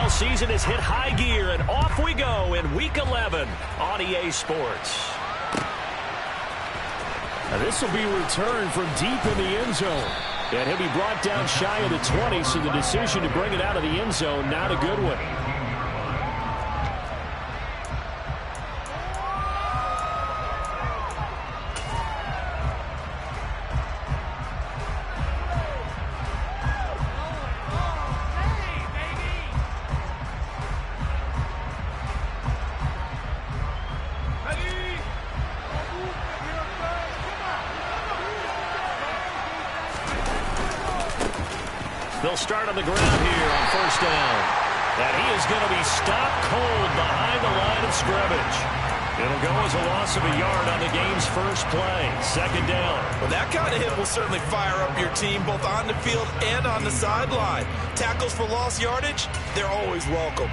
NFL season has hit high gear, and off we go in Week 11 on EA Sports. Now this will be returned from deep in the end zone. And he'll be brought down shy of the 20, so the decision to bring it out of the end zone, not a good one. They'll start on the ground here on first down. And he is going to be stopped cold behind the line of scrimmage. It'll go as a loss of a yard on the game's first play. Second down. Well, that kind of hit will certainly fire up your team both on the field and on the sideline. Tackles for lost yardage, they're always welcome.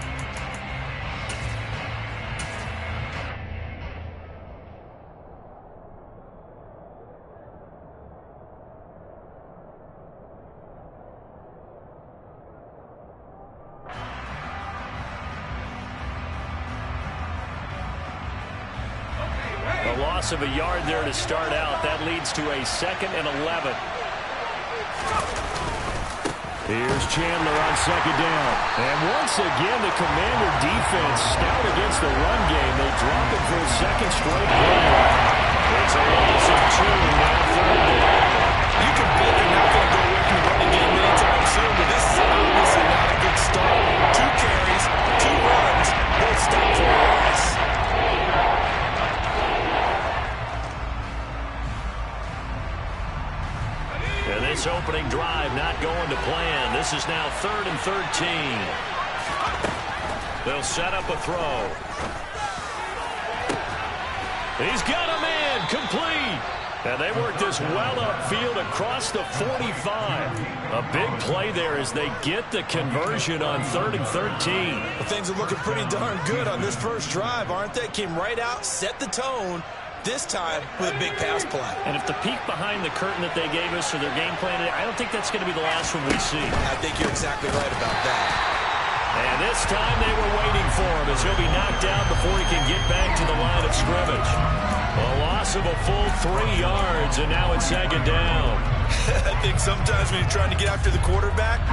Loss of a yard there to start out. That leads to a 2nd and 11. Here's Chandler on second down. And once again, the Commander defense stout against the run game. They drop it for a second straight play. It's a loss of 2. Now third down. You can bet they're not going to go away from the running game anytime soon, but this is obviously not a good start. 2 carries, 2 runs, both stopped for a loss. This opening drive not going to plan. This is now 3rd and 13. They'll set up a throw. He's got a man complete. And they work this well upfield across the 45. A big play there as they get the conversion on 3rd and 13. Well, things are looking pretty darn good on this first drive, aren't they? Came right out, set the tone. This time with a big pass play. And if the peek behind the curtain that they gave us or their game plan, I don't think that's going to be the last one we see. I think you're exactly right about that. And this time they were waiting for him as he'll be knocked down before he can get back to the line of scrimmage. A loss of a full 3 yards, and now it's 2nd down. I think sometimes when you're trying to get after the quarterback,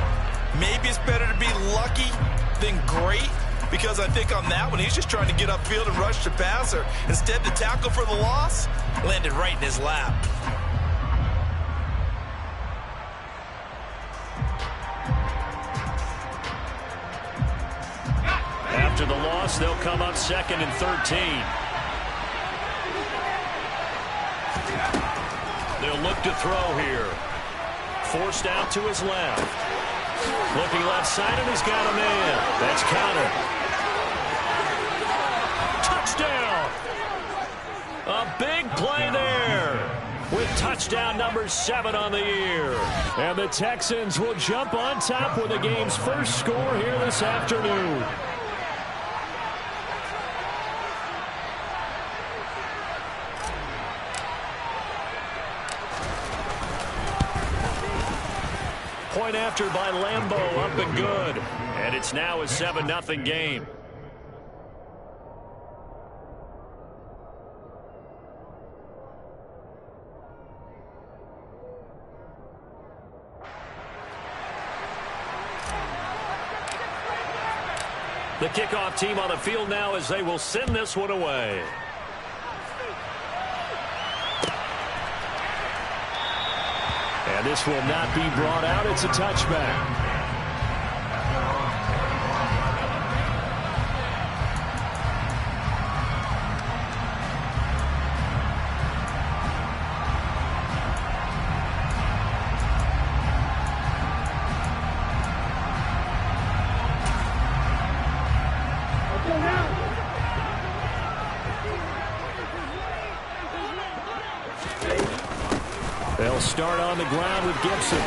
maybe it's better to be lucky than great. Because I think on that one, he's just trying to get upfield and rush the passer. Instead, the tackle for the loss landed right in his lap. After the loss, they'll come up 2nd and 13. They'll look to throw here. Forced out to his left. Looking left side, and he's got a man. That's countered. Touchdown! A big play there with touchdown number 7 on the year. And the Texans will jump on top with the game's first score here this afternoon. Point after by Lambeau, up and good. And it's now a 7-0 game. The kickoff team on the field now as they will send this one away. And this will not be brought out. It's a touchback. They'll start on the ground with Gibson.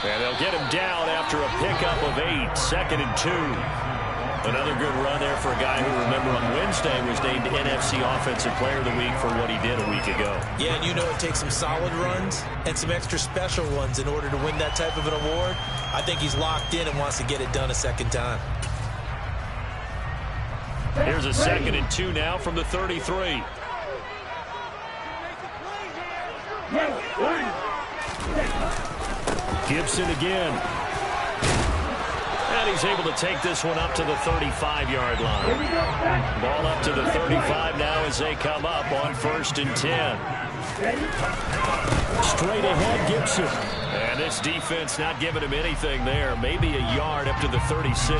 And they'll get him down after a pickup of 8, 2nd and 2. Another good run there for a guy who, remember, on Wednesday was named NFC Offensive Player of the Week for what he did a week ago. Yeah, and you know it takes some solid runs and some extra special ones in order to win that type of an award. I think he's locked in and wants to get it done a second time. Here's a 2nd and 2 now from the 33. Gibson again. And he's able to take this one up to the 35-yard line. Ball up to the 35 now as they come up on 1st and 10. Straight ahead, Gibson. And this defense not giving him anything there. Maybe a yard up to the 36.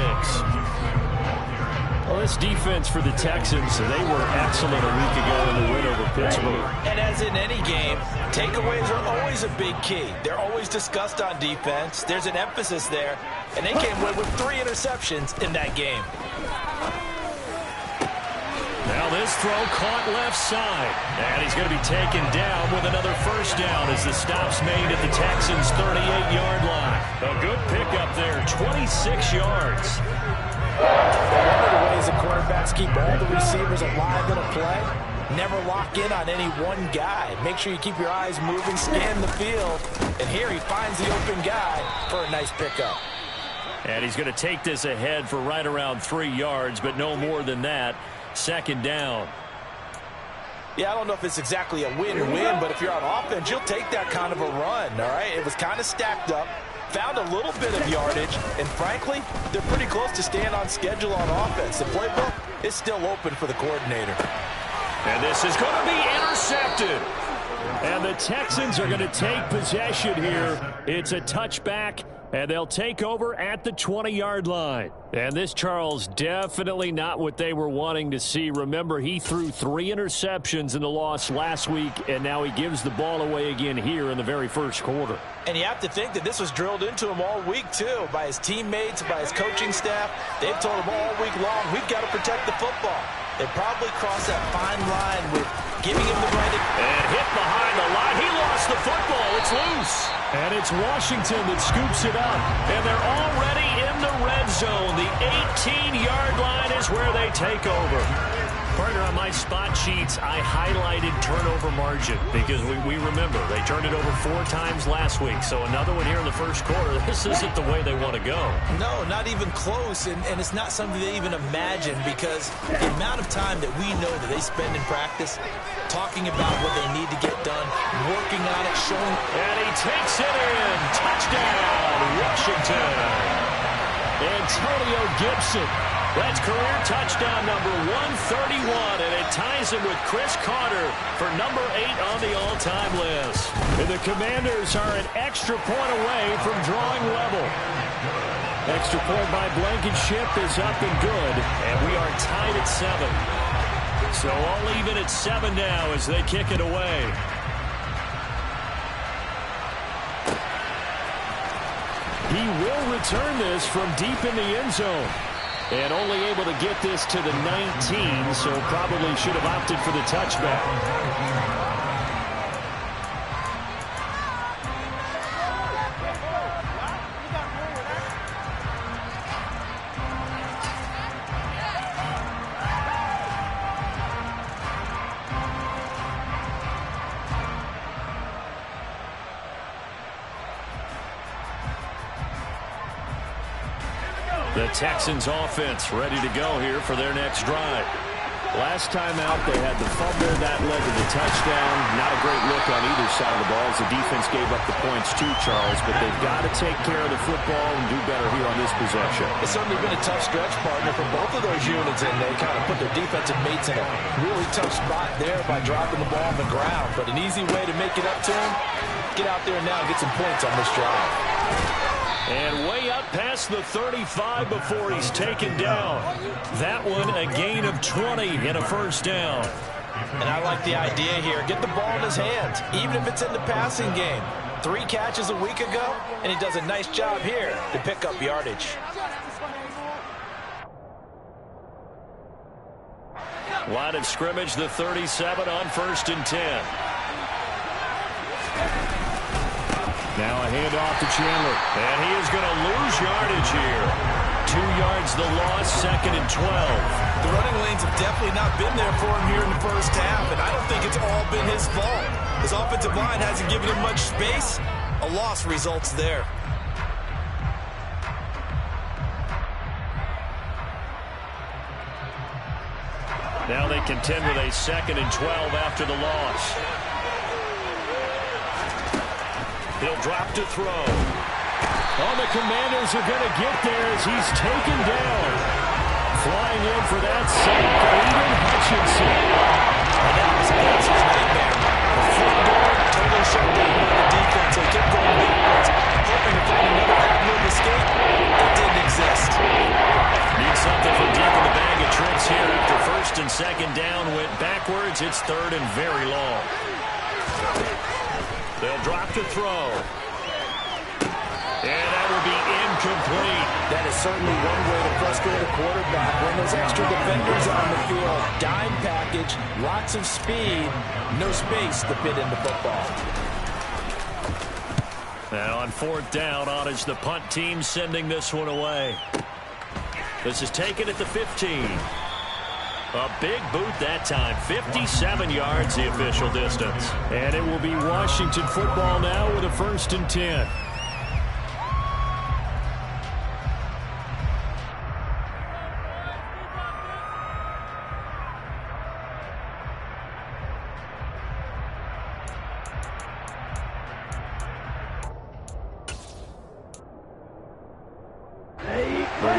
Well, this defense for the Texans, they were excellent a week ago in the win over Pittsburgh. And as in any game, takeaways are always a big key. They're always discussed on defense. There's an emphasis there. And they came away with 3 interceptions in that game. Now this throw caught left side. And he's going to be taken down with another 1st down as the stop's made at the Texans' 38-yard line. A good pickup there, 26 yards. One of the ways the quarterbacks keep all the receivers alive in a play, never lock in on any one guy. Make sure you keep your eyes moving, scan the field, and here he finds the open guy for a nice pickup. And he's going to take this ahead for right around 3 yards, but no more than that. 2nd down. Yeah, I don't know if it's exactly a win-win, but if you're on offense, you'll take that kind of a run, all right? It was kind of stacked up. Found a little bit of yardage, and frankly, they're pretty close to staying on schedule on offense. The playbook is still open for the coordinator. And this is going to be intercepted. And the Texans are going to take possession here. It's a touchback, and they'll take over at the 20-yard line. And this, Charles, definitely not what they were wanting to see. Remember, he threw 3 interceptions in the loss last week, and now he gives the ball away again here in the very first quarter. And you have to think that this was drilled into him all week, too, by his teammates, by his coaching staff. They've told him all week long, we've got to protect the football. They probably crossed that fine line with giving him the right. And hit behind the line. He lost the football. It's loose. And it's Washington that scoops it up. And they're already in the red zone. The 18-yard line is where they take over. Partner, on my spot sheets, I highlighted turnover margin because we remember they turned it over 4 times last week. So another one here in the first quarter. This isn't the way they want to go. No, not even close. And it's not something they even imagine because the amount of time that we know that they spend in practice talking about what they need to get done, working on it, showing. And he takes it in. Touchdown, Washington. Antonio Gibson. That's career touchdown number 131, and it ties him with Chris Carter for number 8 on the all-time list. And the Commanders are an extra point away from drawing level. Extra point by Blankenship is up and good, and we are tied at 7. So all even at 7 now as they kick it away. He will return this from deep in the end zone. And only able to get this to the 19, so probably should have opted for the touchback. The Texans offense ready to go here for their next drive. Last time out, they had the fumble. That led to the touchdown. Not a great look on either side of the ball as the defense gave up the points too, Charles, but they've got to take care of the football and do better here on this possession. It's certainly been a tough stretch, partner, for both of those units, and they kind of put their defensive mates in a really tough spot there by dropping the ball on the ground. But an easy way to make it up to them, get out there now and get some points on this drive. And way up past the 35 before he's taken down. That one a gain of 20 and a first down. And I like the idea here. Get the ball in his hands, even if it's in the passing game. 3 catches a week ago, and he does a nice job here to pick up yardage. Line of scrimmage, the 37 on 1st and 10. Now a handoff to Chandler. And he is going to lose yardage here. 2 yards the loss, 2nd and 12. The running lanes have definitely not been there for him here in the first half, and I don't think it's all been his fault. His offensive line hasn't given him much space. A loss results there. Now they contend with a 2nd and 12 after the loss. He'll drop to throw. Oh, the Commanders are going to get there as he's taken down. Flying in for that sack, Aiden Hutchinson. And that was a passer's nightmare. The front door totally shut down by the defense. They kept going backwards, hoping to find another avenue of escape. It didn't exist. Need something from deep in the bag of tricks here after 1st and 2nd down went backwards. It's 3rd and very long. They'll drop to throw. And that will be incomplete. That is certainly one way to frustrate a quarterback when there's extra defenders on the field. Dime package, lots of speed, no space to fit into football. Now on 4th down, on is the punt team sending this one away. This is taken at the 15. A big boot that time. 57 yards the official distance. And it will be Washington football now with a 1st and 10.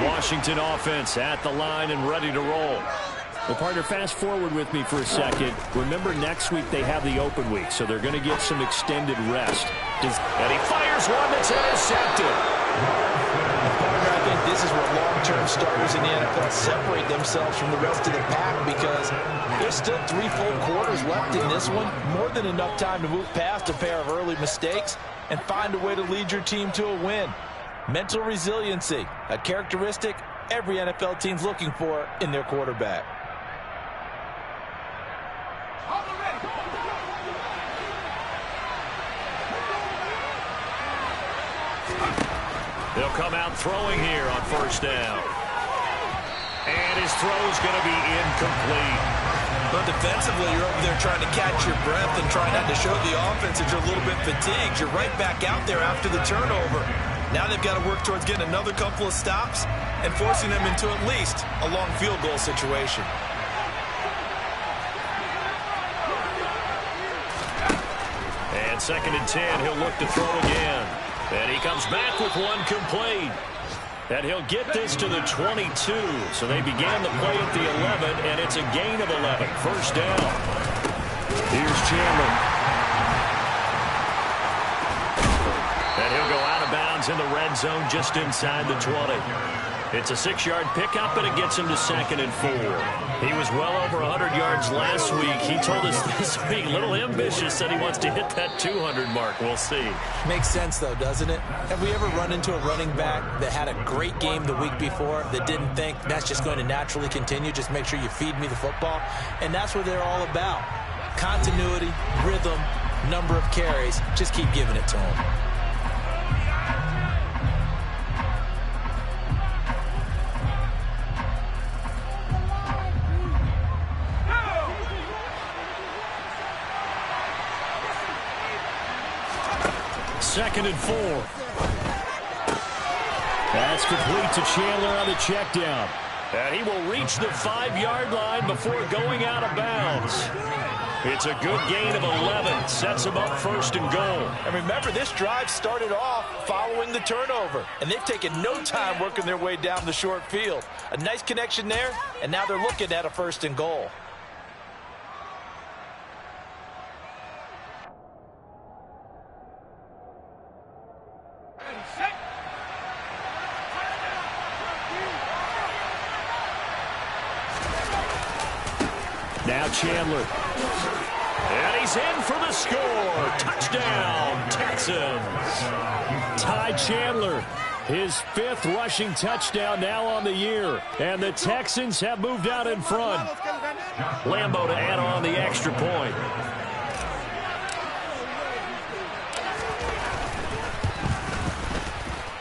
Washington offense at the line and ready to roll. Well, partner, fast forward with me for a second. Remember, next week they have the open week, so they're going to get some extended rest. And he fires one that's intercepted. Partner, I think this is where long-term starters in the NFL separate themselves from the rest of the pack because there's still 3 full quarters left in this one. More than enough time to move past a pair of early mistakes and find a way to lead your team to a win. Mental resiliency, a characteristic every NFL team's looking for in their quarterback. They'll come out throwing here on 1st down. And his throw's going to be incomplete. But defensively, you're over there trying to catch your breath and try not to show the offense that you're a little bit fatigued. You're right back out there after the turnover. Now they've got to work towards getting another couple of stops and forcing them into at least a long field goal situation. And 2nd and 10, he'll look to throw again. And he comes back with one complete. And he'll get this to the 22. So they began the play at the 11, and it's a gain of 11. 1st down. Here's Chandler. And he'll go out of bounds in the red zone just inside the 20. It's a 6-yard pickup, and it gets him to 2nd and 4. He was well over 100 yards last week. He told us this week, a little ambitious, said he wants to hit that 200 mark. We'll see. Makes sense, though, doesn't it? Have we ever run into a running back that had a great game the week before that didn't think that's just going to naturally continue? Just make sure you feed me the football. And that's what they're all about. Continuity, rhythm, number of carries. Just keep giving it to them. Second and 4. That's complete to Chandler on the check down. And he will reach the 5-yard line before going out of bounds. It's a good gain of 11. Sets him up 1st and goal. And remember, this drive started off following the turnover. And they've taken no time working their way down the short field. A nice connection there, and now they're looking at a 1st and goal. Now Chandler. And he's in for the score. Touchdown, Texans. Ty Chandler, his 5th rushing touchdown now on the year. And the Texans have moved out in front. Lambo to add on the extra point.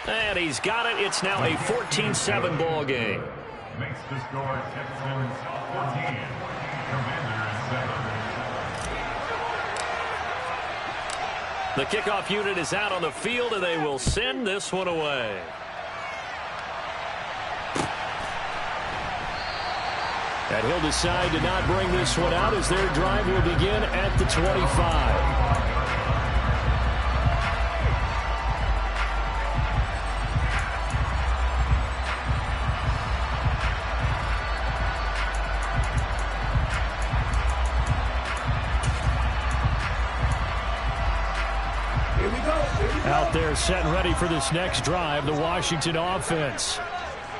And he's got it. It's now a 14-7 ball game. Makes the score Texans 14, Commanders 7. The kickoff unit is out on the field, and they will send this one away. And he'll decide to not bring this one out as their drive will begin at the 25. Out there set and ready for this next drive, the Washington offense.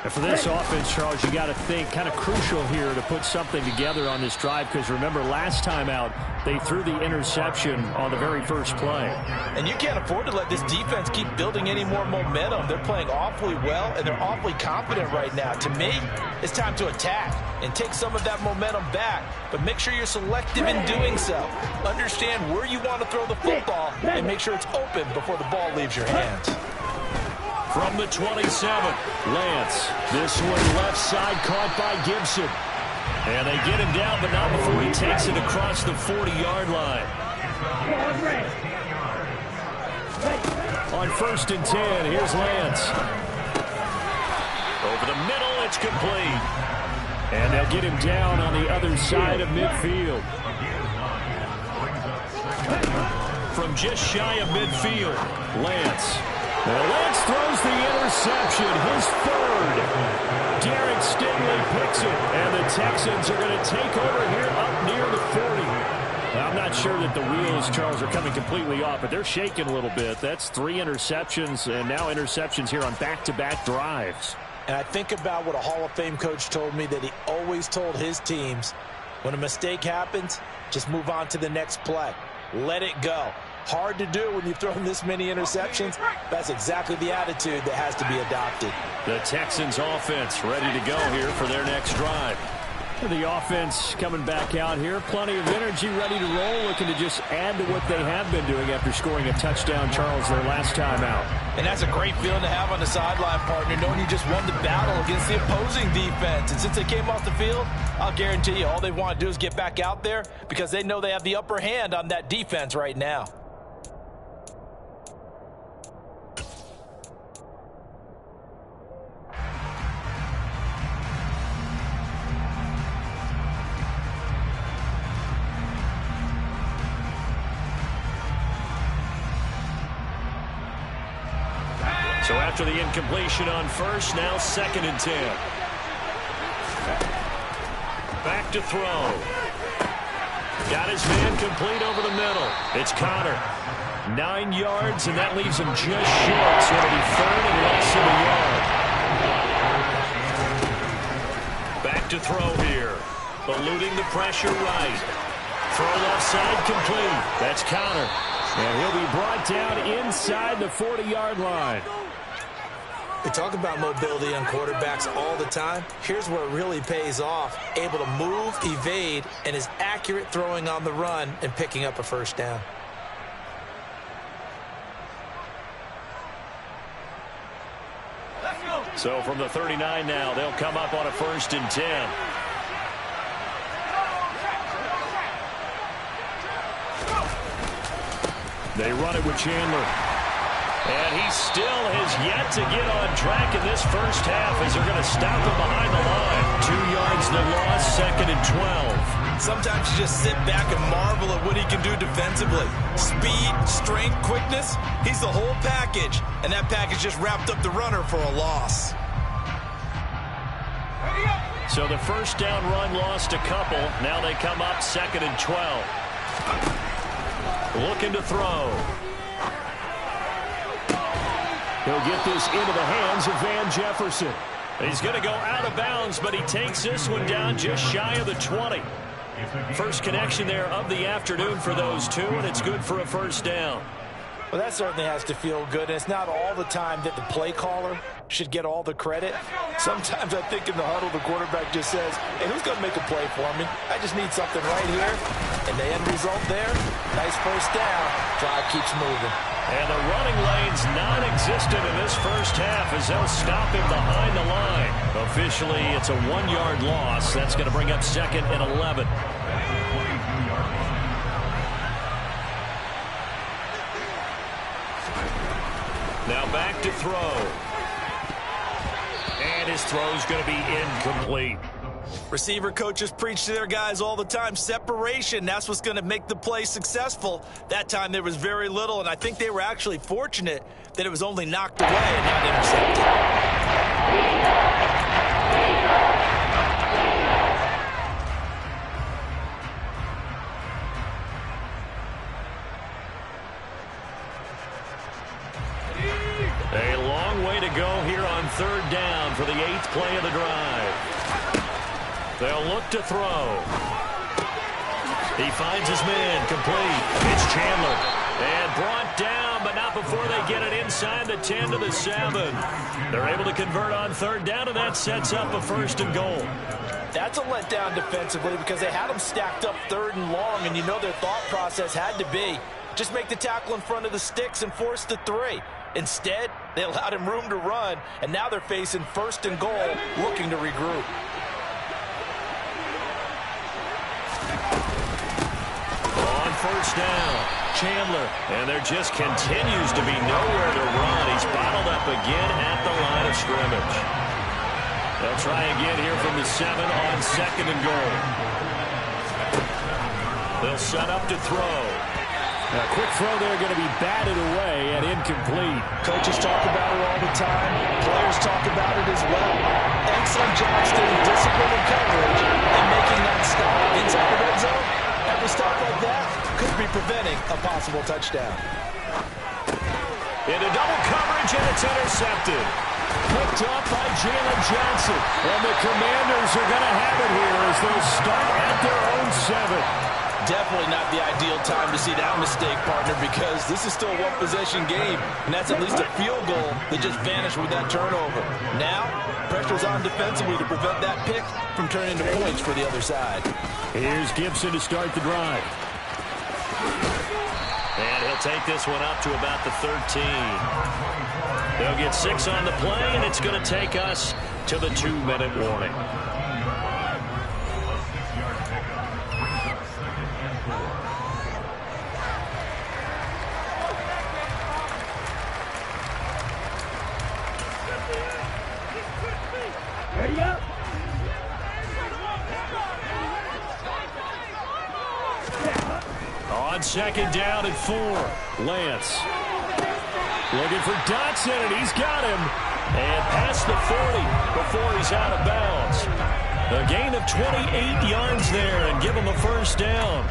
And for this offense, Charles, you got to think kind of crucial here to put something together on this drive, because remember last time out they threw the interception on the very first play. And you can't afford to let this defense keep building any more momentum. They're playing awfully well, and they're awfully confident right now. To me, it's time to attack and take some of that momentum back, but make sure you're selective in doing so. Understand where you want to throw the football and make sure it's open before the ball leaves your hands. From the 27, Lance. This one left side caught by Gibson. And they get him down, but not before he takes it across the 40-yard line. On 1st and 10, here's Lance. Over the middle, it's complete. And they'll get him down on the other side of midfield. From just shy of midfield, Lance. Well, Lance throws the interception, his third. Derek Stingley picks it, and the Texans are going to take over here up near the 40. Well, I'm not sure that the wheels, Charles, are coming completely off, but they're shaking a little bit. That's 3 interceptions, and now interceptions here on back-to-back drives. And I think about what a Hall of Fame coach told me, that he always told his teams, when a mistake happens, just move on to the next play. Let it go. Hard to do when you've thrown this many interceptions. That's exactly the attitude that has to be adopted. The Texans offense ready to go here for their next drive. The offense coming back out here. Plenty of energy, ready to roll, looking to just add to what they have been doing after scoring a touchdown, Charles, their last time out. And that's a great feeling to have on the sideline, partner, knowing you just won the battle against the opposing defense. And since they came off the field, I'll guarantee you all they want to do is get back out there, because they know they have the upper hand on that defense right now. So after the incompletion on first, now 2nd and 10. Back to throw. Got his man complete over the middle. It's Conner. 9 yards, and that leaves him just short. So it'll be 3rd and less than a yard. Back to throw here. Eluding the pressure right. Throw left side complete. That's Conner. And he'll be brought down inside the 40-yard line. We talk about mobility on quarterbacks all the time. Here's where it really pays off. Able to move, evade, and is accurate throwing on the run and picking up a first down. So from the 39 now, they'll come up on a 1st and 10. They run it with Chandler. And he still has yet to get on track in this first half, as they're going to stop him behind the line. 2 yards the loss, 2nd and 12. Sometimes you just sit back and marvel at what he can do defensively. Speed, strength, quickness, he's the whole package. And that package just wrapped up the runner for a loss. So the first down run lost a couple. Now they come up 2nd and 12. Looking to throw. He'll get this into the hands of Van Jefferson. He's going to go out of bounds, but he takes this one down just shy of the 20. First connection there of the afternoon for those two, and it's good for a first down. Well, that certainly has to feel good, and it's not all the time that the play caller should get all the credit. Sometimes I think in the huddle, the quarterback just says, hey, who's going to make a play for me? I just need something right here. And the end result there, nice first down. Drive keeps moving. And the running lane's non-existent in this first half as they'll stop him behind the line. Officially, it's a 1-yard loss. That's going to bring up 2nd and 11. Now back to throw. And his throw's going to be incomplete. Receiver coaches preach to their guys all the time. Separation, that's what's going to make the play successful. That time there was very little, and I think they were actually fortunate that it was only knocked away and not intercepted. A long way to go here on 3rd down for the 8th play of the drive. They'll look to throw. He finds his man complete. It's Chandler. And brought down, but not before they get it inside the 10 to the 7. They're able to convert on 3rd down, and that sets up a 1st and goal. That's a letdown defensively because they had them stacked up 3rd and long, and you know their thought process had to be just make the tackle in front of the sticks and force the 3. Instead, they allowed him room to run, and now they're facing 1st and goal, looking to regroup. On 1st down, Chandler, and there just continues to be nowhere to run. He's bottled up again at the line of scrimmage. They'll try again here from the 7 on 2nd and goal. They'll set up to throw. A quick throw there going to be batted away and incomplete. Coaches talk about it all the time. Players talk about it as well. Excellent job staying disciplined in coverage and making that stop inside the red zone. Every stop like that could be preventing a possible touchdown. Into double coverage, and it's intercepted. Picked up by Jalen Johnson. And the Commanders are going to have it here as they'll start at their own 7. Definitely not the ideal time to see that mistake, partner, because this is still a one-possession game, and that's at least a field goal that just vanished with that turnover. Now, pressure's on defensively to prevent that pick from turning into points for the other side. Here's Gibson to start the drive. And he'll take this one up to about the 13. They'll get 6 on the play, and it's going to take us to the 2-minute warning. On 2nd down and 4, Lance. Looking for Dotson, and he's got him. And past the 40 before he's out of bounds. A gain of 28 yards there and give him a 1st down.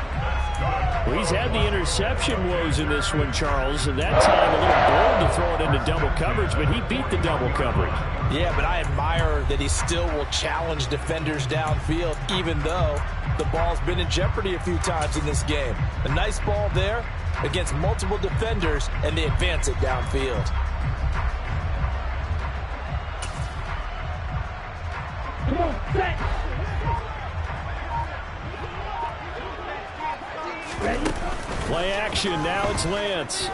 Well, he's had the interception woes in this one, Charles, and that time a little bold to throw it into double coverage, but he beat the double coverage. Yeah, but I admire that he still will challenge defenders downfield, even though the ball's been in jeopardy a few times in this game. A nice ball there against multiple defenders, and they advance it downfield. Come on, set. Ready? Play action, now it's Lance.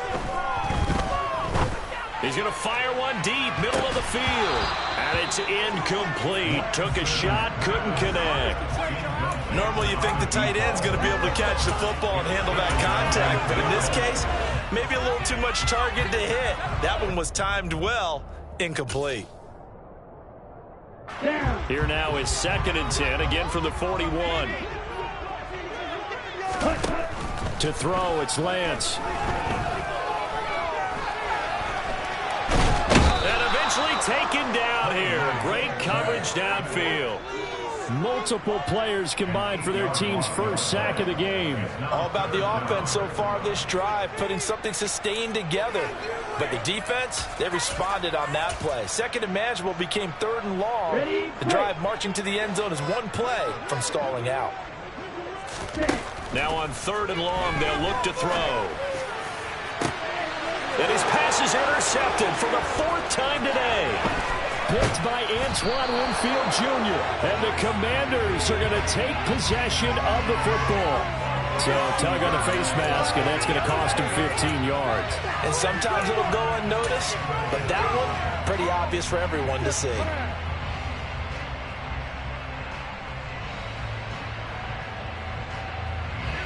He's going to fire one deep, middle of the field. And it's incomplete. Took a shot, couldn't connect. Normally you think the tight end's going to be able to catch the football and handle that contact. But in this case, maybe a little too much target to hit. That one was timed well. Incomplete. Down. Here now is 2nd and 10, again from the 41. To throw, it's Lance. And eventually taken down here. Great coverage downfield. Multiple players combined for their team's first sack of the game. All about the offense so far this drive, putting something sustained together. But the defense, they responded on that play. 2nd and manageable became 3rd and long. The drive marching to the end zone is one play from stalling out. Now on 3rd and long, they'll look to throw. And his pass is intercepted for the 4th time today. Picked by Antoine Winfield Jr. And the Commanders are going to take possession of the football. So tug on the face mask, and that's going to cost him 15 yards. And sometimes it'll go unnoticed, but that one, pretty obvious for everyone to see.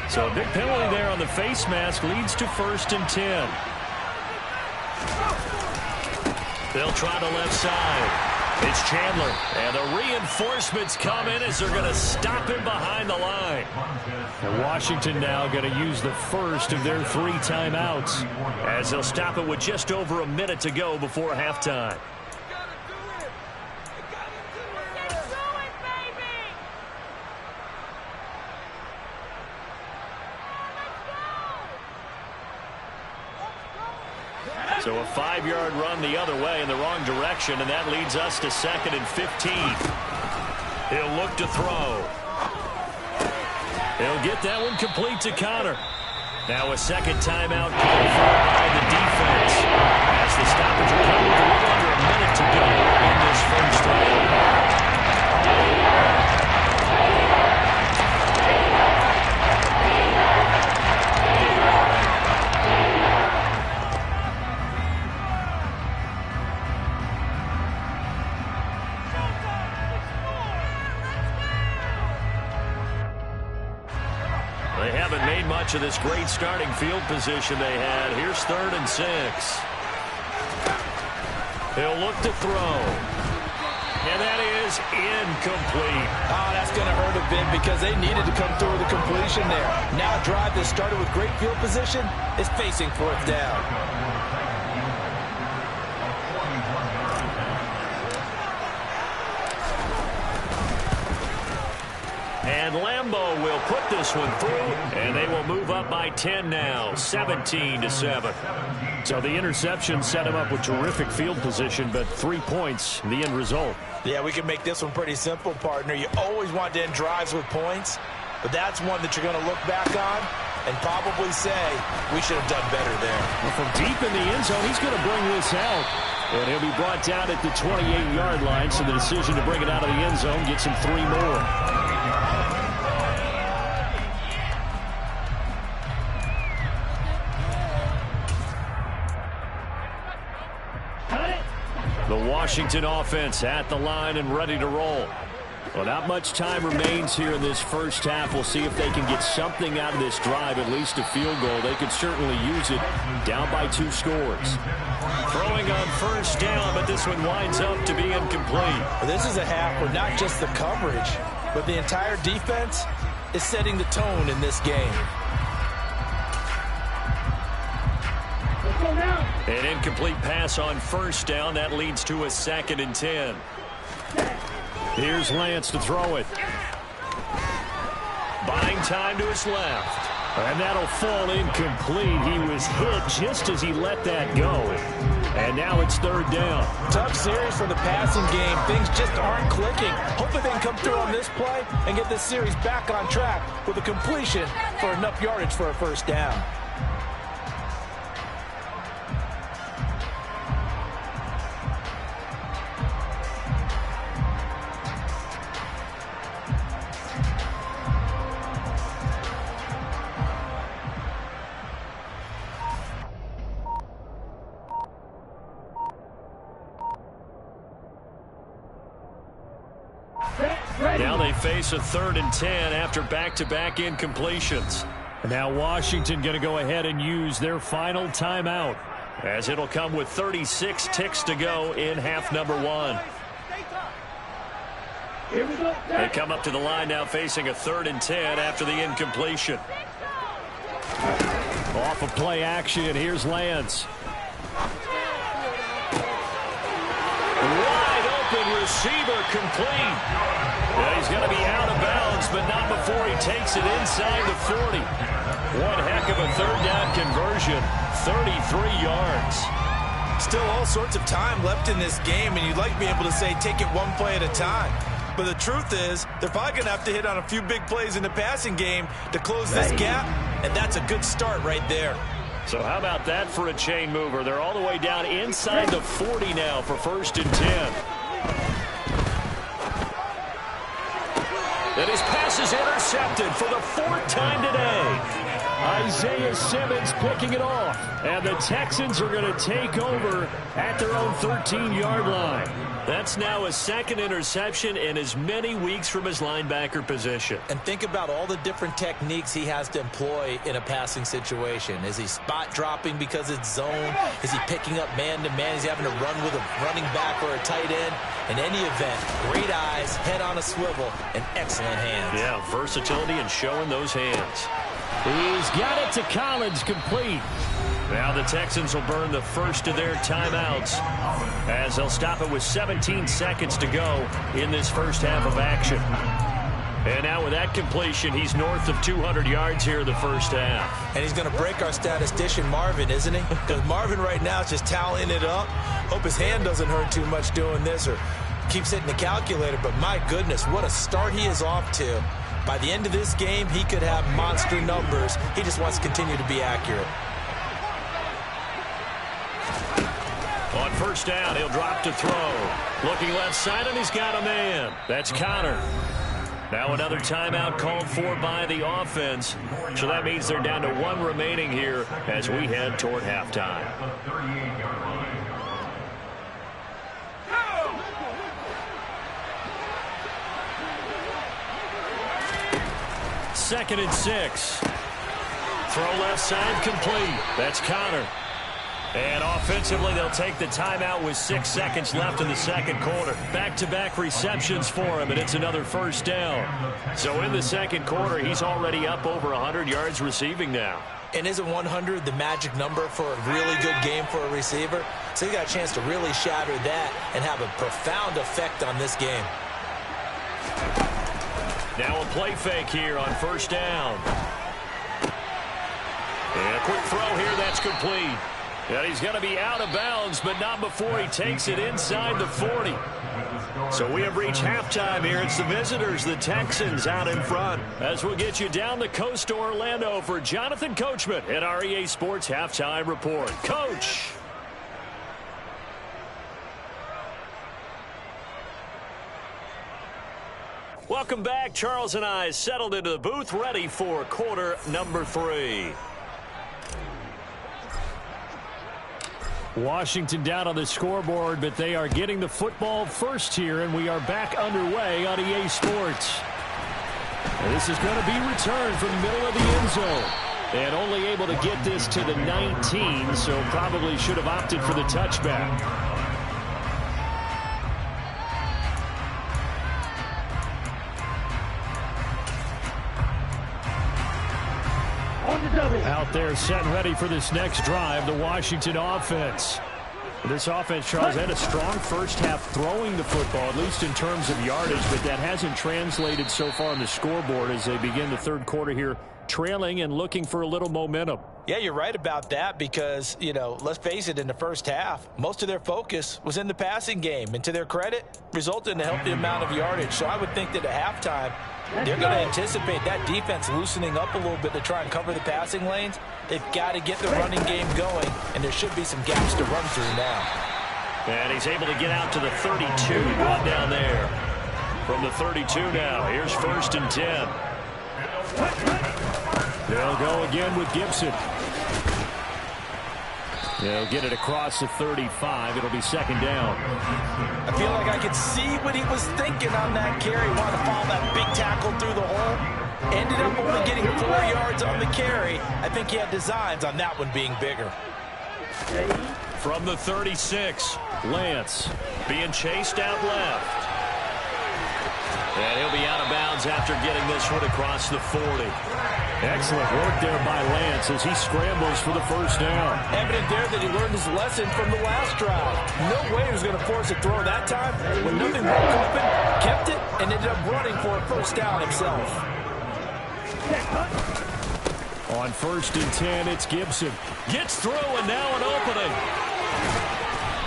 So a big penalty there on the face mask leads to 1st and 10. They'll try the left side. It's Chandler. And the reinforcements come in as they're going to stop him behind the line. And Washington now going to use the first of their 3 timeouts, as they'll stop it with just over a minute to go before halftime. So a 5-yard run the other way in the wrong direction, and that leads us to 2nd and 15. He'll look to throw. He'll get that one complete to Connor. Now a 2nd timeout called for by the defense. As the stoppage will come with a little under a minute to go in this first half. They haven't made much of this great starting field position they had. Here's 3rd and 6. He'll look to throw. And that is incomplete. Oh, that's going to hurt a bit because they needed to come through with a completion there. Now a drive that started with great field position is facing 4th down. And Lambeau will put this one through, and they will move up by 10 now, 17-7. So the interception set him up with terrific field position, but 3 points, the end result. Yeah, we can make this one pretty simple, partner. You always want to end drives with points, but that's one that you're going to look back on and probably say, we should have done better there. Well, from deep in the end zone, he's going to bring this out. And he'll be brought down at the 28-yard line, so the decision to bring it out of the end zone gets him 3 more. The Washington offense at the line and ready to roll. Well, not much time remains here in this first half. We'll see if they can get something out of this drive, at least a field goal. They could certainly use it, down by 2 scores. Throwing on 1st down, but this one winds up to be incomplete. This is a half where not just the coverage, but the entire defense is setting the tone in this game. An incomplete pass on 1st down. That leads to a 2nd and 10. Here's Lance to throw it. Buying time to his left. And that'll fall incomplete. He was hit just as he let that go. And now it's 3rd down. Tough series for the passing game. Things just aren't clicking. Hopefully they can come through on this play and get this series back on track with a completion for enough yardage for a 1st down. Now they face a 3rd and 10 after back-to-back incompletions. And now Washington going to go ahead and use their final timeout, as it'll come with 36 ticks to go in half number 1. They come up to the line now facing a 3rd and 10 after the incompletion. Off of play action, here's Lance. Wide open receiver complete. Well, he's going to be out of bounds, but not before he takes it inside the 40. One heck of a 3rd down conversion, 33 yards. Still all sorts of time left in this game, and you'd like to be able to say take it one play at a time. But the truth is, they're probably going to have to hit on a few big plays in the passing game to close this gap, and that's a good start right there. So how about that for a chain mover? They're all the way down inside the 40 now for 1st and 10. And his pass is intercepted for the 4th time today. Isaiah Simmons picking it off. And the Texans are going to take over at their own 13-yard line. That's now his 2nd interception in as many weeks from his linebacker position. And think about all the different techniques he has to employ in a passing situation. Is he spot dropping because it's zone? Is he picking up man-to-man? Is he having to run with a running back or a tight end? In any event, great eyes, head on a swivel, and excellent hands. Yeah, versatility and showing those hands. He's got it to Collins, complete. Now the Texans will burn the first of their timeouts as they'll stop it with 17 seconds to go in this first half of action. And now with that completion, he's north of 200 yards here in the first half. And he's going to break our statistician Marvin, isn't he? Because Marvin right now is just tallying it up. Hope his hand doesn't hurt too much doing this or keeps hitting the calculator. But my goodness, what a start he is off to. By the end of this game, he could have monster numbers. He just wants to continue to be accurate. On 1st down, he'll drop to throw. Looking left side, and he's got a man. That's Connor. Now another timeout called for by the offense. So that means they're down to 1 remaining here as we head toward halftime. 2nd and 6. Throw left side complete. That's Connor. And offensively, they'll take the timeout with 6 seconds left in the 2nd quarter. Back-to-back receptions for him, and it's another 1st down. So in the 2nd quarter, he's already up over 100 yards receiving now. And isn't 100 the magic number for a really good game for a receiver? So he got a chance to really shatter that and have a profound effect on this game. Now a play fake here on 1st down. And a quick throw here, that's complete. And he's going to be out of bounds, but not before he takes it inside the 40. So we have reached halftime here. It's the visitors, the Texans, out in front. As we'll get you down the coast to Orlando for Jonathan Coachman at our EA Sports Halftime Report. Coach. Welcome back. Charles and I settled into the booth, ready for quarter number 3. Washington down on the scoreboard, but they are getting the football first here, and we are back underway on EA Sports. And this is going to be returned from the middle of the end zone. And only able to get this to the 19, so probably should have opted for the touchback. Out there set and ready for this next drive, the Washington offense. This offense, Charles, had a strong first half throwing the football, at least in terms of yardage, but that hasn't translated so far on the scoreboard as they begin the 3rd quarter here, trailing and looking for a little momentum. Yeah, you're right about that because, you know, let's face it, in the first half, most of their focus was in the passing game. And to their credit, resulted in a healthy amount of yardage. So I would think that at halftime, they're going to anticipate that defense loosening up a little bit to try and cover the passing lanes. They've got to get the running game going, and there should be some gaps to run through now. And he's able to get out to the 32, run down there. From the 32 now, here's 1st and 10. They'll go again with Gibson. They'll get it across the 35. It'll be 2nd down. I feel like I could see what he was thinking on that carry. Wanted to follow that big tackle through the hole. Ended up only getting 4 yards on the carry. I think he had designs on that one being bigger. From the 36, Lance being chased out left. And he'll be out of bounds after getting this one across the 40. Excellent work there by Lance as he scrambles for the 1st down. Evident there that he learned his lesson from the last drive. No way he was going to force a throw that time. When nothing broke open, kept it, and ended up running for a 1st down himself. On 1st and 10, it's Gibson. Gets through, and now an opening.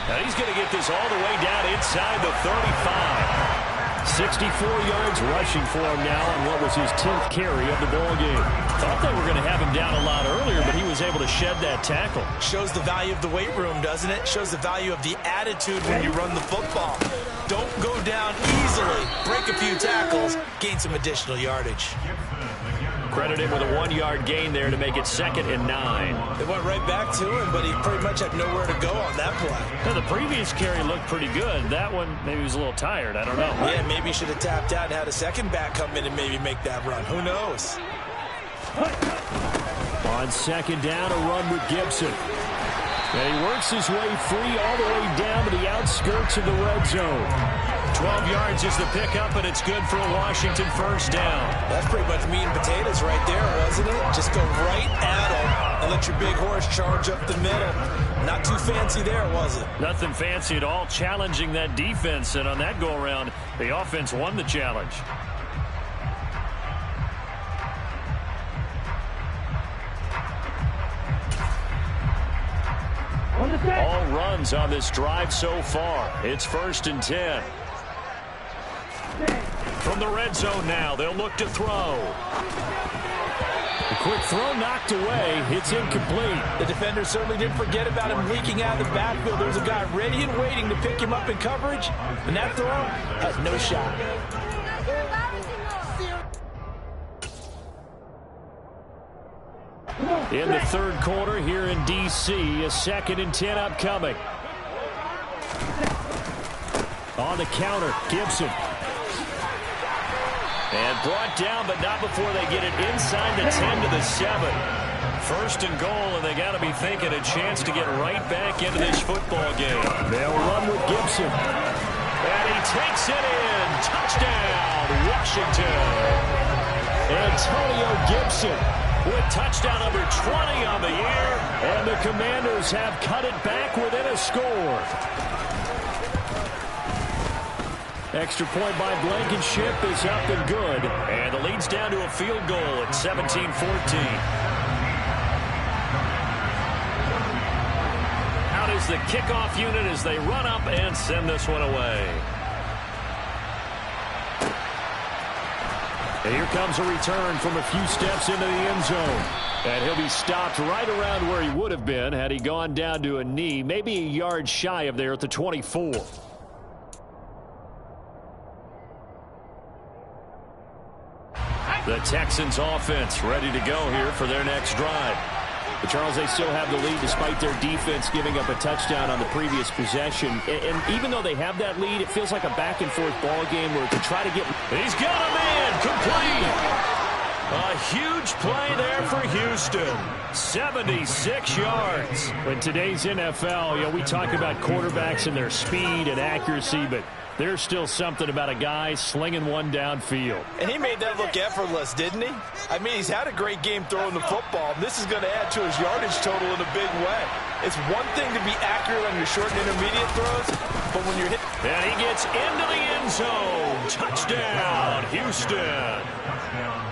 Now he's going to get this all the way down inside the 35. 64 yards rushing for him now on what was his 10th carry of the ball game. Thought they were going to have him down a lot earlier, but he was able to shed that tackle. Shows the value of the weight room, doesn't it? Shows the value of the attitude when you run the football. Don't go down easily. Break a few tackles, gain some additional yardage. Credit him with a 1-yard gain there to make it 2nd and 9. They went right back to him, but he pretty much had nowhere to go on that play. Now, the previous carry looked pretty good. That one, maybe he was a little tired. I don't know. Yeah, maybe he should have tapped out and had a second back come in and maybe make that run. Who knows? On 2nd down, a run with Gibson. And he works his way free all the way down to the outskirts of the red zone. 12 yards is the pickup, and it's good for a Washington 1st down. That's pretty much meat and potatoes right there, wasn't it? Just go right at him and let your big horse charge up the middle. Not too fancy there, was it? Nothing fancy at all, challenging that defense. And on that go-around, the offense won the challenge. All runs on this drive so far. It's 1st and 10. From the red zone now, they'll look to throw. A quick throw knocked away. It's incomplete. The defender certainly didn't forget about him leaking out of the backfield. There's a guy ready and waiting to pick him up in coverage, and that throw has no shot. In the 3rd quarter here in D.C., a 2nd and 10 upcoming. On the counter, Gibson. And brought down, but not before they get it inside the 10 to the 7. 1st and goal, and they got to be thinking a chance to get right back into this football game. They'll run with Gibson. And he takes it in. Touchdown, Washington. Antonio Gibson with touchdown number 20 on the year. And the Commanders have cut it back within a score. Extra point by Blankenship is up and good. And the lead's down to a field goal at 17-14. Out is the kickoff unit as they run up and send this one away. And here comes a return from a few steps into the end zone. And he'll be stopped right around where he would have been had he gone down to a knee, maybe a yard shy of there at the 24. The Texans offense ready to go here for their next drive. But Charles, they still have the lead despite their defense giving up a touchdown on the previous possession. And even though they have that lead, it feels like a back-and-forth ball game where to try to get... He's got a man complete. A huge play there for Houston. 76 yards. In today's NFL, we talk about quarterbacks and their speed and accuracy, but there's still something about a guy slinging one downfield. And he made that look effortless, didn't he? I mean, he's had a great game throwing the football. This is going to add to his yardage total in a big way. It's one thing to be accurate on your short and intermediate throws, but when you're hit... And he gets into the end zone. Touchdown, Houston.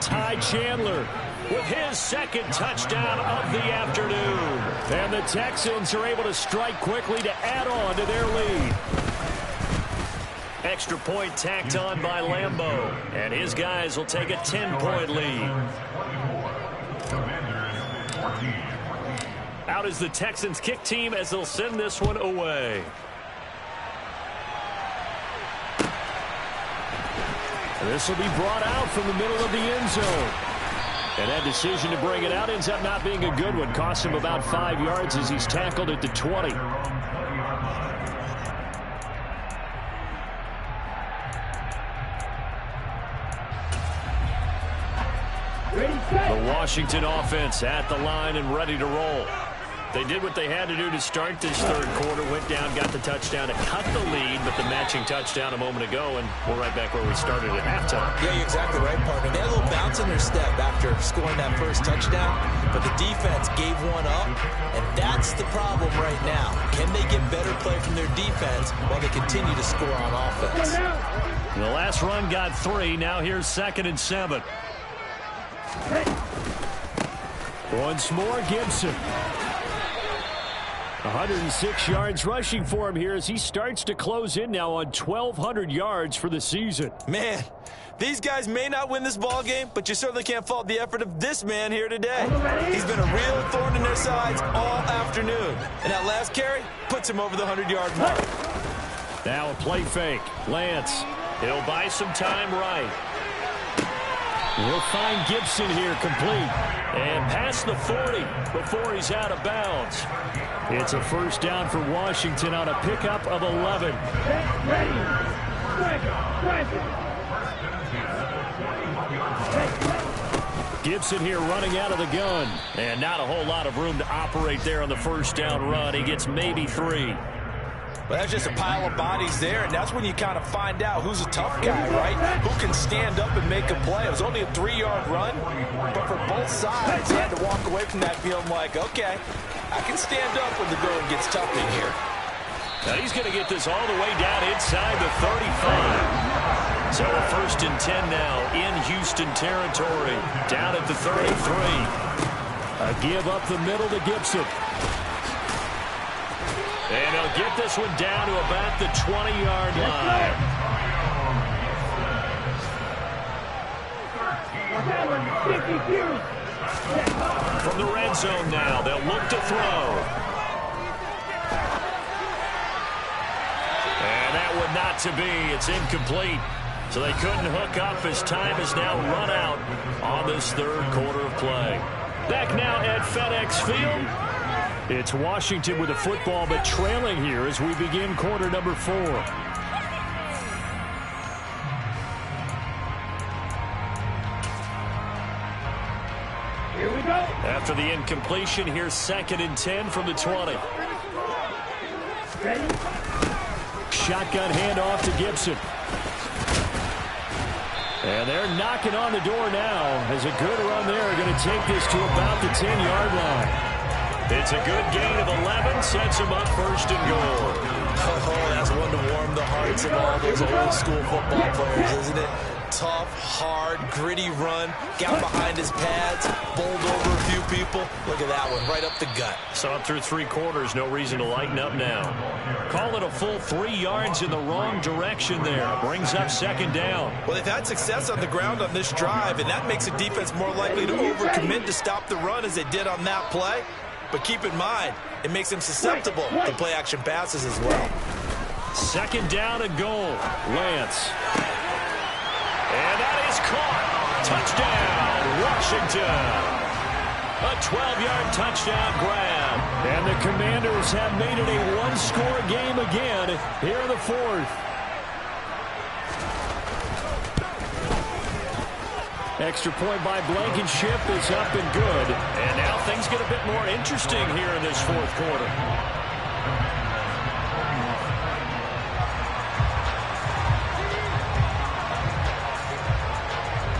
Ty Chandler with his 2nd touchdown of the afternoon. And the Texans are able to strike quickly to add on to their lead. Extra point tacked on by Lambeau. And his guys will take a 10-point lead. Out is the Texans kick team as they'll send this one away. This will be brought out from the middle of the end zone. And that decision to bring it out ends up not being a good one. Costs him about 5 yards as he's tackled at the 20. The Washington offense at the line and ready to roll. They did what they had to do to start this 3rd quarter. Went down, got the touchdown to cut the lead, but the matching touchdown a moment ago, and we're right back where we started at halftime. Yeah, you're exactly right, partner. They had a little bounce in their step after scoring that first touchdown, but the defense gave one up, and that's the problem right now. Can they get better play from their defense while they continue to score on offense? The last run got 3. Now here's 2nd and 7. Once more, Gibson. 106 yards rushing for him here as he starts to close in now on 1,200 yards for the season. Man, these guys may not win this ball game, but you certainly can't fault the effort of this man here today. He's been a real thorn in their sides all afternoon. And that last carry puts him over the 100-yard mark. Now a play fake. Lance. He'll buy some time right. We'll find Gibson here complete. And past the 40 before he's out of bounds. It's a first down for Washington on a pickup of 11. Ready. Gibson here running out of the gun. And not a whole lot of room to operate there on the first down run. He gets maybe 3. But that's just a pile of bodies there, and that's when you kind of find out who's a tough guy, right? Who can stand up and make a play. It was only a 3-yard run, but for both sides, he had to walk away from that feeling like, okay, I can stand up when the going gets tough in here. Now he's going to get this all the way down inside the 35. So a first and 10 now in Houston territory, down at the 33. A give up the middle to Gibson. And he'll get this one down to about the 20-yard line. From the red zone now, they'll look to throw. And that one not to be. It's incomplete. So they couldn't hook up as time has now run out on this third quarter of play. Back now at FedEx Field. It's Washington with the football, but trailing here as we begin quarter number 4. Here we go. After the incompletion, here's 2nd and 10 from the 20. Ready. Shotgun handoff to Gibson. And they're knocking on the door now as a good run there. Going to take this to about the 10-yard line. It's a good gain of 11, sets him up first and goal. Oh, that's one to warm the hearts of all those old-school football players, isn't it? Tough, hard, gritty run, got behind his pads, bowled over a few people. Look at that one, right up the gut. Saw it through 3 quarters, no reason to lighten up now. Call it a full 3 yards in the wrong direction there. Brings up 2nd down. Well, they've had success on the ground on this drive, and that makes a defense more likely to overcommit to stop the run as they did on that play. But keep in mind, it makes them susceptible to play-action passes as well. 2nd down and goal. Lance. And that is caught. Touchdown, Washington. A 12-yard touchdown grab. And the Commanders have made it a 1-score game again here in the 4th. Extra point by Blankenship is up and good. And now things get a bit more interesting here in this 4th quarter.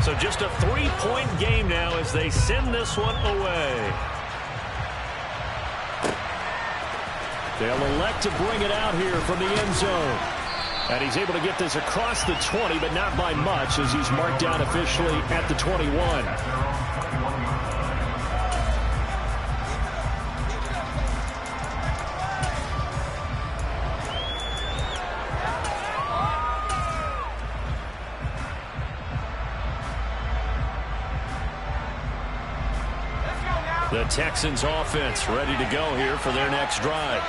So just a 3-point game now as they send this one away. They'll elect to bring it out here from the end zone. And he's able to get this across the 20, but not by much as he's marked down officially at the 21. The Texans offense ready to go here for their next drive.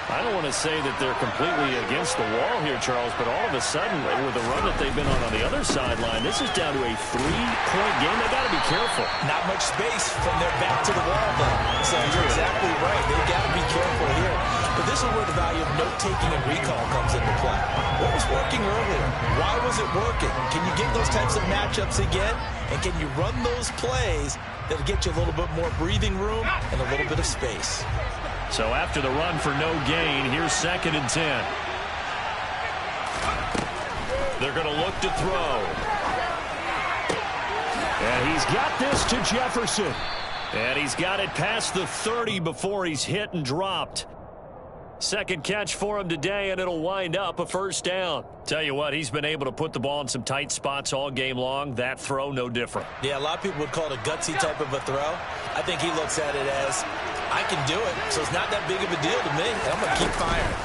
I don't want to say that they're completely against the wall here, Charles, but all of a sudden, with the run that they've been on the other sideline, this is down to a 3-point game. They've got to be careful. Not much space from their back to the wall, though. So you're exactly right. They've got to be careful here. But this is where the value of note-taking and recall comes into play. What was working earlier? Why was it working? Can you get those types of matchups again? And can you run those plays that'll get you a little bit more breathing room and a little bit of space? So after the run for no gain, here's 2nd and 10. They're going to look to throw. And he's got this to Jefferson. And he's got it past the 30 before he's hit and dropped. Second catch for him today, and it'll wind up a first down. Tell you what, he's been able to put the ball in some tight spots all game long. That throw, no different. Yeah, a lot of people would call it a gutsy type of a throw. I think he looks at it as, I can do it, so it's not that big of a deal to me, and I'm going to keep firing.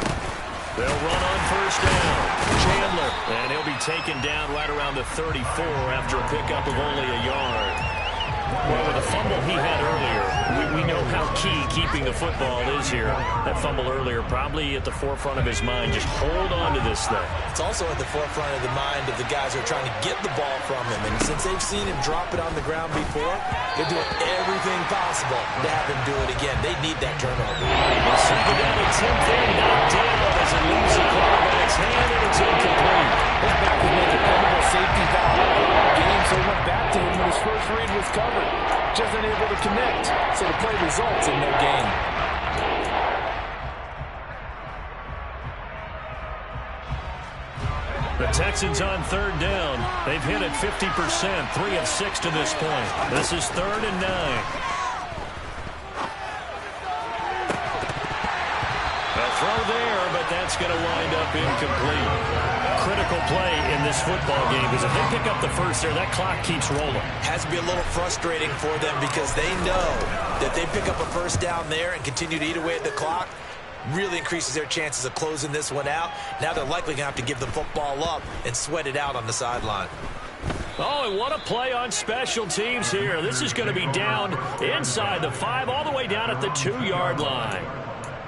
They'll run on first down. Chandler, and he'll be taken down right around the 34 after a pickup of only a yard. Well, with the fumble he had earlier, we know how key keeping the football is here. That fumble earlier probably at the forefront of his mind. Just hold on to this thing. It's also at the forefront of the mind of the guys who are trying to get the ball from him. And since they've seen him drop it on the ground before, they're doing everything possible to have him do it again. They need that turnover. The second down attempt there, knocked down as it leaves the quarterback's hand, and it's incomplete. This back has been a dependable safety valve all game, so he went back to him when his first read was covered. Just unable to connect, so the play results in no gain. The Texans on third down. They've hit it 50%, 3 of 6 to this point. This is 3rd and 9. A throw there, but that's going to wind up incomplete. Critical play in this football game because if they pick up the first there, that clock keeps rolling. Has to be a little frustrating for them because they know that they pick up a first down there and continue to eat away at the clock, really increases their chances of closing this one out. Now they're likely going to have to give the football up and sweat it out on the sideline. Oh, and what a play on special teams here. This is going to be down inside the 5, all the way down at the 2-yard line.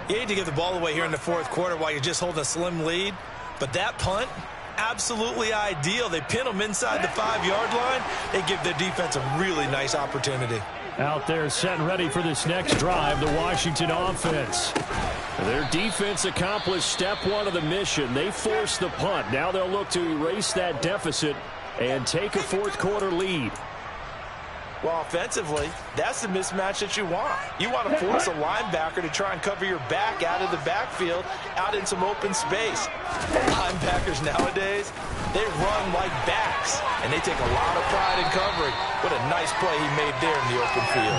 You hate to give the ball away here in the fourth quarter while you're just holding a slim lead, but that punt, absolutely ideal. They pin them inside the 5-yard line. They give their defense a really nice opportunity. Out there set and ready for this next drive, the Washington offense. Their defense accomplished step 1 of the mission. They forced the punt. Now they'll look to erase that deficit and take a fourth quarter lead. Well, offensively, that's the mismatch that you want. You want to force a linebacker to try and cover your back out of the backfield, out in some open space. Linebackers nowadays, they run like backs, and they take a lot of pride in covering. What a nice play he made there in the open field.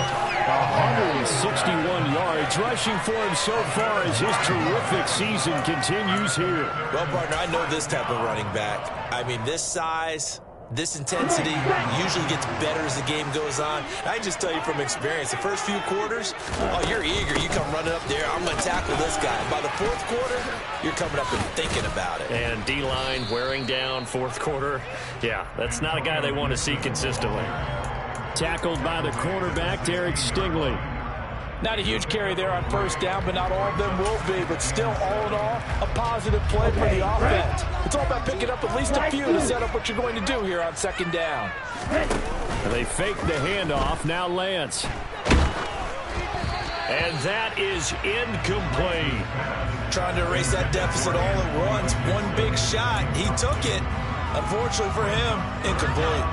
161 yards rushing for him so far as his terrific season continues here. Well, partner, I know this type of running back. I mean, this size, this intensity usually gets better as the game goes on. I can just tell you from experience, the first few quarters, oh, you're eager. You come running up there, I'm going to tackle this guy. By the fourth quarter, you're coming up and thinking about it. And D-line wearing down fourth quarter. Yeah, that's not a guy they want to see consistently. Tackled by the cornerback, Derek Stingley. Not a huge carry there on first down, but not all of them will be. But still, all in all, a positive play for the offense. It's all about picking up at least a few to set up what you're going to do here on second down. They fake the handoff. Now Lance. And that is incomplete. Trying to erase that deficit all at once. One big shot. He took it. Unfortunately for him, incomplete.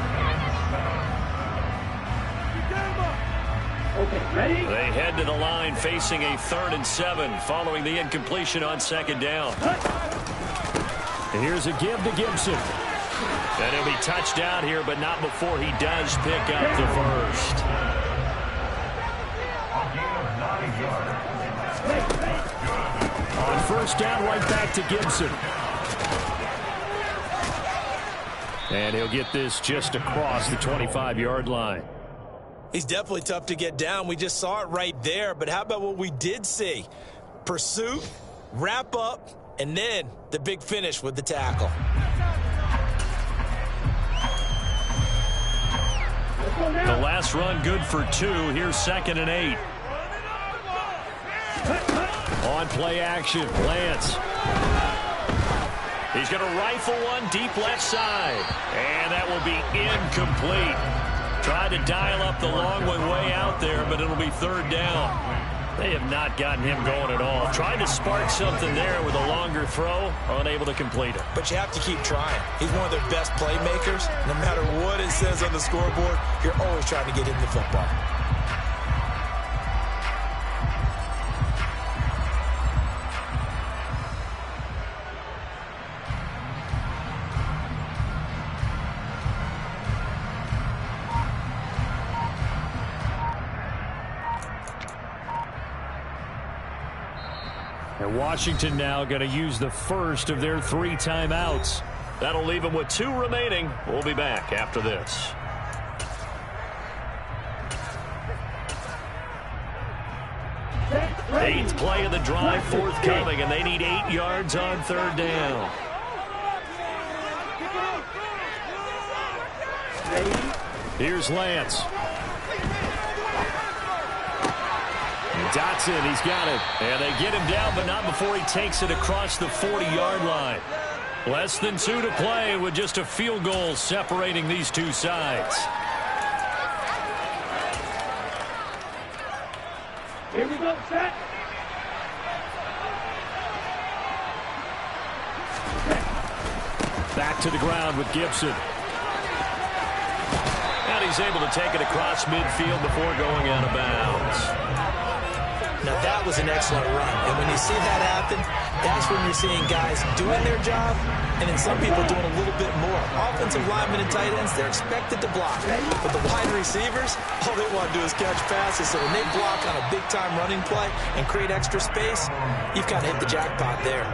Okay, ready? They head to the line facing a 3rd and 7 following the incompletion on second down. And here's a give to Gibson. And he'll be touched out here, but not before he does pick up the first. A gain of 9 yards. On first down, right back to Gibson. And he'll get this just across the 25-yard line. He's definitely tough to get down. We just saw it right there. But how about what we did see? Pursuit, wrap up, and then the big finish with the tackle. The last run good for 2. Here's 2nd and 8. On play action, Lance. He's going to rifle one deep left side. And that will be incomplete. Tried to dial up the long one way out there, but it'll be 3rd down. They have not gotten him going at all. Trying to spark something there with a longer throw, unable to complete it. But you have to keep trying. He's one of their best playmakers. No matter what it says on the scoreboard, you're always trying to get him the football. And Washington now going to use the first of their 3 timeouts. That'll leave them with 2 remaining. We'll be back after this. Eighth play of the drive forthcoming, and they need 8 yards on 3rd down. Here's Lance. Dotson, he's got it. And they get him down, but not before he takes it across the 40-yard line. Less than 2 to play with just a field goal separating these two sides. Here we go, set. Back to the ground with Gibson. And he's able to take it across midfield before going out of bounds. Now, that was an excellent run. And when you see that happen, that's when you're seeing guys doing their job and then some people doing a little bit more. Offensive linemen and tight ends, they're expected to block. But the wide receivers, all they want to do is catch passes. So when they block on a big-time running play and create extra space, you've got to hit the jackpot there.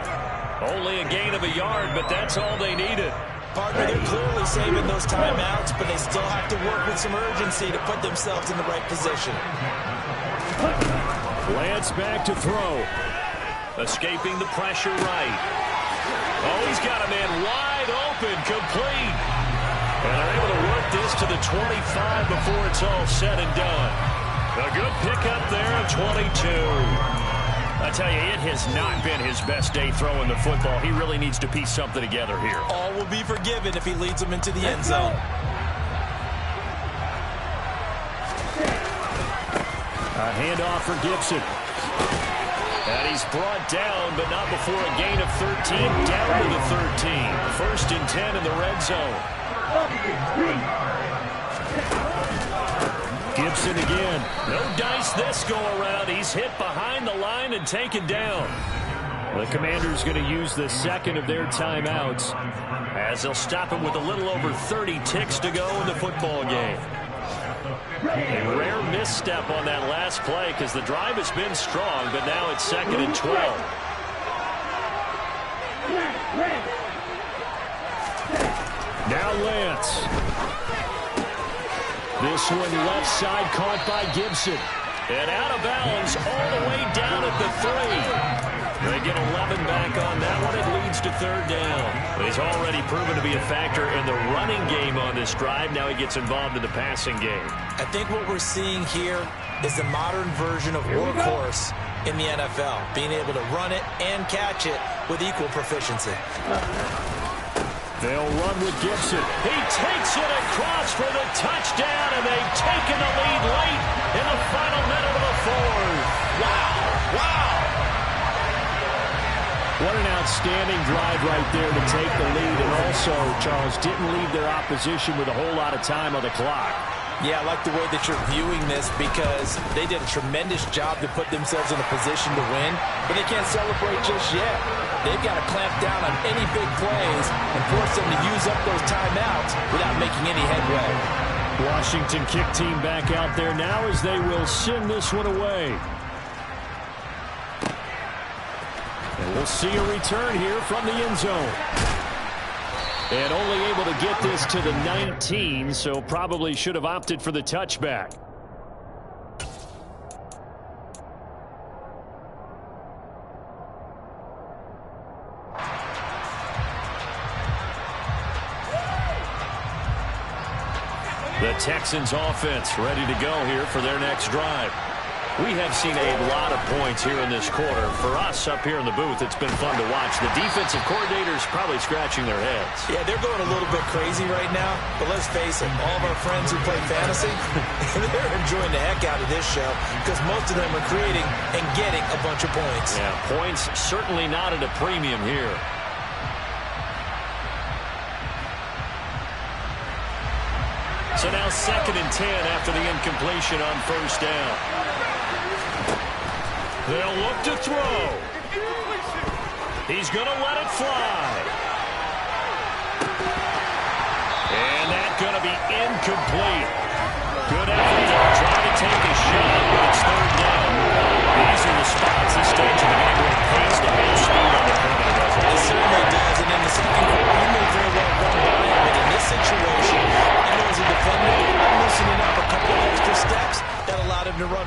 Only a gain of a yard, but that's all they needed. Partner, they're clearly saving those timeouts, but they still have to work with some urgency to put themselves in the right position. Lance back to throw. Escaping the pressure right. Oh, he's got a man wide open, complete. And they're able to work this to the 25 before it's all said and done. A good pickup there of 22. I tell you, it has not been his best day throwing the football. He really needs to piece something together here. All will be forgiven if he leads them into the end zone. A handoff for Gibson. And he's brought down, but not before a gain of 13, down to the 13. 1st and 10 in the red zone. Gibson again. No dice this go around. He's hit behind the line and taken down. The Commanders going to use the second of their timeouts, as they'll stop him with a little over 30 ticks to go in the football game. A rare misstep on that last play because the drive has been strong, but now it's 2nd and 12. Now Lance. This one left side caught by Gibson. And out of bounds all the way down at the 3. They get 11 back on that one. It leads to 3rd down. He's already proven to be a factor in the running game on this drive. Now he gets involved in the passing game. I think what we're seeing here is the modern version of workhorse in the NFL, being able to run it and catch it with equal proficiency. They'll run with Gibson. He takes it across for the touchdown, and they've taken the lead late in the final minute of the 4th. Wow! Wow! What an outstanding drive right there to take the lead, and also, Charles, didn't leave their opposition with a whole lot of time on the clock. Yeah, I like the way that you're viewing this because they did a tremendous job to put themselves in a position to win, but they can't celebrate just yet. They've got to clamp down on any big plays and force them to use up those timeouts without making any headway. Washington kick team back out there now as they will send this one away. And we'll see a return here from the end zone. And only able to get this to the 19, so probably should have opted for the touchback. The Texans offense ready to go here for their next drive. We have seen a lot of points here in this quarter. For us up here in the booth, it's been fun to watch. The defensive coordinators probably scratching their heads. Yeah, they're going a little bit crazy right now, but let's face it, all of our friends who play fantasy, they're enjoying the heck out of this show because most of them are creating and getting a bunch of points. Yeah, points certainly not at a premium here. So now 2nd and 10 after the incompletion on 1st down. They'll look to throw. He's going to let it fly. And that's going to be incomplete. Good effort there, trying to take a shot, but it's 3rd down. These are the spots this stage of the game where pass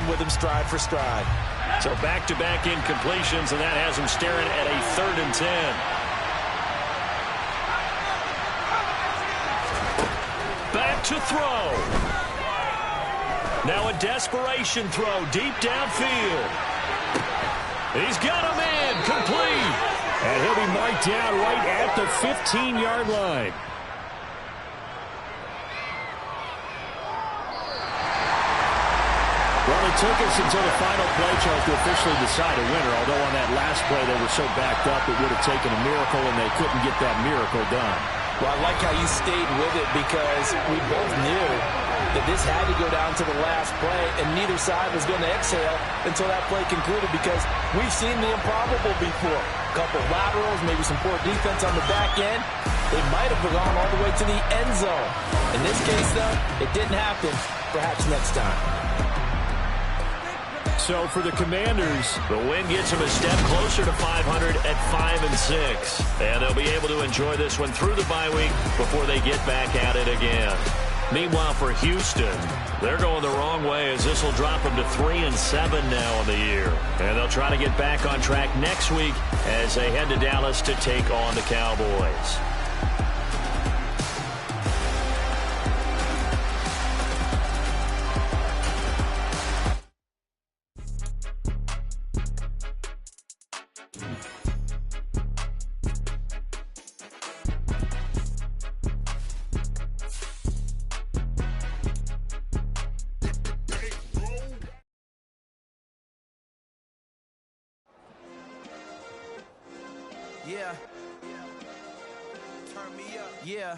riding with him stride for stride. So back-to-back incompletions, and that has him staring at a 3rd and 10. Back to throw. Now a desperation throw deep downfield. He's got him in, complete. And he'll be marked down right at the 15-yard line. Well, it took us until the final play, Charles, to officially decide a winner. Although on that last play they were so backed up it would have taken a miracle, and they couldn't get that miracle done. Well, I like how you stayed with it because we both knew that this had to go down to the last play, and neither side was going to exhale until that play concluded because we've seen the improbable before. A couple laterals, maybe some poor defense on the back end. They might have gone all the way to the end zone. In this case, though, it didn't happen. Perhaps next time. So for the Commanders, the win gets them a step closer to 500 at 5-6. And they'll be able to enjoy this one through the bye week before they get back at it again. Meanwhile, for Houston, they're going the wrong way as this will drop them to 3-7 now on the year. And they'll try to get back on track next week as they head to Dallas to take on the Cowboys. Yeah. Turn me up. Yeah.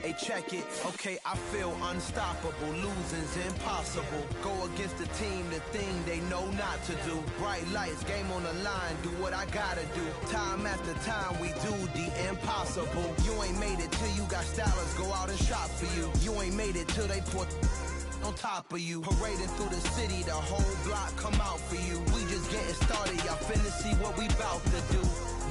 Hey, check it. Okay, I feel unstoppable. Losing's impossible. Go against the team, the thing they know not to do. Bright lights, game on the line. Do what I gotta do. Time after time, we do the impossible. You ain't made it till you got stylists go out and shop for you. You ain't made it till they put on top of you. Parading through the city, the whole block come out for you. We just getting started, y'all finna see what we bout to do.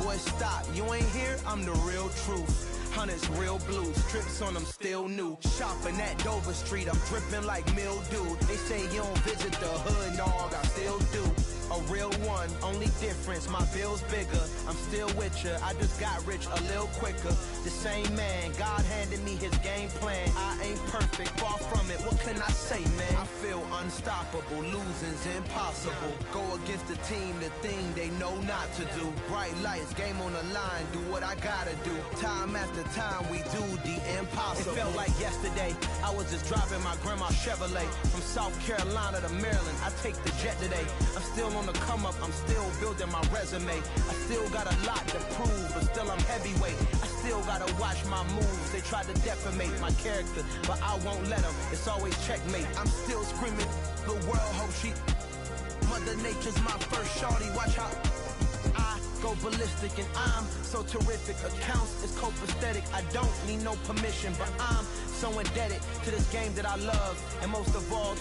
Boy, stop, you ain't here, I'm the real truth. Hunters, real blues, trips on them still new. Shopping at Dover Street, I'm dripping like mildew. They say you don't visit the hood, dog, I still do. A real one, only difference, my bill's bigger. I'm still with ya, I just got rich a little quicker. The same man, God handed me his game plan. I ain't perfect, far from it, what can I say, man? I feel unstoppable, losing's impossible. Go against the team, the thing they know not to do. Bright lights, game on the line, do what I gotta do. Time after time, we do the impossible. It felt like yesterday, I was just driving my grandma's Chevrolet. From South Carolina to Maryland, I take the jet today. I'm still on the come up, I'm still building my resume. I still got a lot to prove, but still I'm heavyweight. I still gotta watch my moves. They try to defamate my character, but I won't let them. It's always checkmate. I'm still screaming, the world hope she. Mother Nature's my first shorty. Watch how I go ballistic, and I'm so terrific. Accounts is copacetic. I don't need no permission, but I'm so indebted to this game that I love, and most of all to